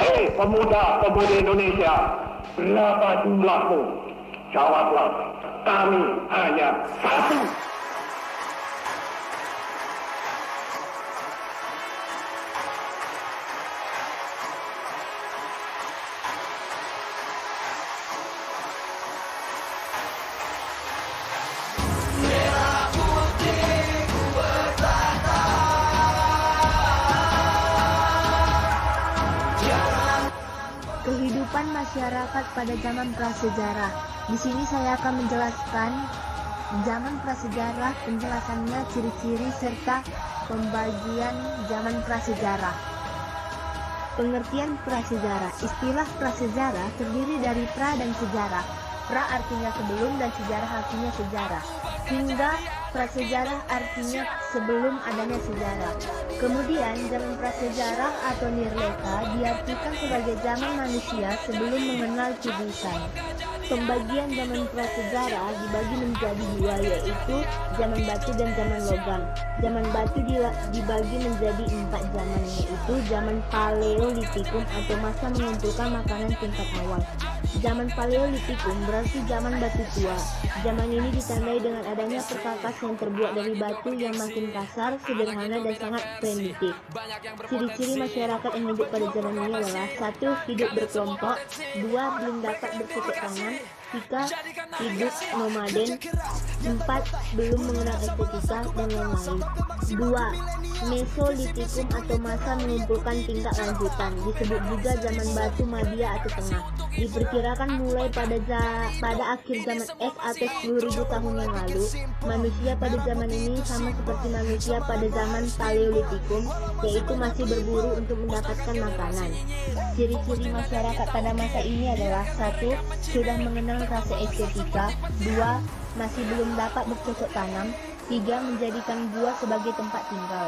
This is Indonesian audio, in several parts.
Hei pemuda-pemudi Indonesia, berapa jumlahmu? Jawablah, kami hanya satu. Kehidupan masyarakat pada zaman prasejarah. Di sini saya akan menjelaskan zaman prasejarah, penjelasannya, ciri-ciri serta pembagian zaman prasejarah. Pengertian prasejarah. Istilah prasejarah terdiri dari pra dan sejarah. Pra artinya sebelum dan sejarah artinya sejarah. Hingga prasejarah artinya sebelum adanya sejarah. Kemudian zaman prasejarah atau nirleka diartikan sebagai zaman manusia sebelum mengenal kudusan. Pembagian zaman prasejarah dibagi menjadi dua, yaitu zaman batu dan zaman logam. Zaman batu dibagi menjadi 4 zaman, yaitu zaman Paleolitikum atau masa mengumpulkan makanan tingkat awal. Zaman Paleolitikum berarti zaman batu tua. Zaman ini ditandai dengan adanya perkakas yang terbuat dari batu yang makin kasar, sederhana, dan sangat primitif. Ciri-ciri masyarakat yang hidup pada zaman ini adalah: 1. Hidup berkelompok. 2. Belum dapat bercocok tanam. 3. Hidup nomaden. 4. Belum mengenal estetika, dan lain-lain. 2. Mesolitikum atau masa mengumpulkan tingkat lanjutan, disebut juga zaman batu Madia atau tengah. Diperkirakan mulai pada akhir zaman es atau 10.000 tahun yang lalu. Manusia pada zaman ini sama seperti manusia pada zaman Paleolitikum, yaitu masih berburu untuk mendapatkan makanan. Ciri-ciri masyarakat pada masa ini adalah: 1. Sudah mengenal rasa estetika. 2. Masih belum dapat bercocok tanam. 3. Menjadikan gua sebagai tempat tinggal.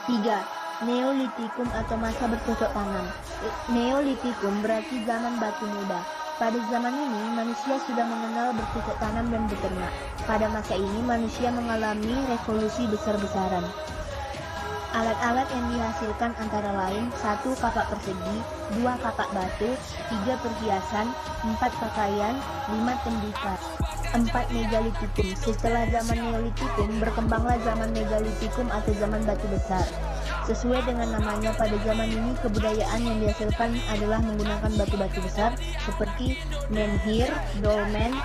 3. Neolitikum atau masa bercocok tanam. Neolitikum berarti zaman batu muda. Pada zaman ini, manusia sudah mengenal bercocok tanam dan beternak. Pada masa ini, manusia mengalami revolusi besar-besaran. Alat-alat yang dihasilkan antara lain: 1. Kapak persegi. 2. Kapak batu. 3. Perhiasan. 4. Pakaian. 5. Tembikar. 4. Megalitikum. Setelah zaman Neolitikum, berkembanglah zaman Megalitikum atau zaman batu besar. Sesuai dengan namanya, pada zaman ini kebudayaan yang dihasilkan adalah menggunakan batu-batu besar seperti menhir, dolmen,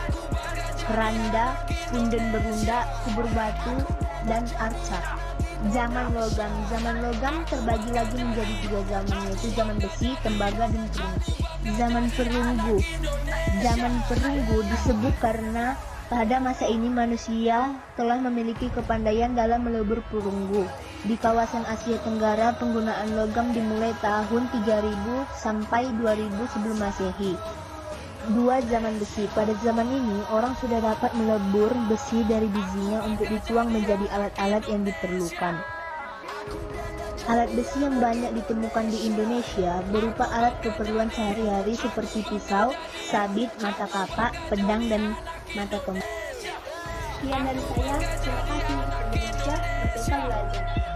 keranda, punden berunda, kubur batu, dan arca. Zaman logam. Zaman logam terbagi lagi menjadi 3 zaman, yaitu zaman besi, tembaga, dan perunggu. Zaman perunggu. Zaman perunggu disebut karena pada masa ini manusia telah memiliki kepandaian dalam melebur perunggu. Di kawasan Asia Tenggara, penggunaan logam dimulai tahun 3000 sampai 2000 sebelum Masehi. 2. Zaman besi. Pada zaman ini, orang sudah dapat melebur besi dari bijinya untuk dituang menjadi alat-alat yang diperlukan. Alat besi yang banyak ditemukan di Indonesia berupa alat keperluan sehari-hari seperti pisau, sabit, mata kapak, pedang, dan mata tombak. Sekian dari saya. Terima kasih. Indonesia Merdeka Belajar.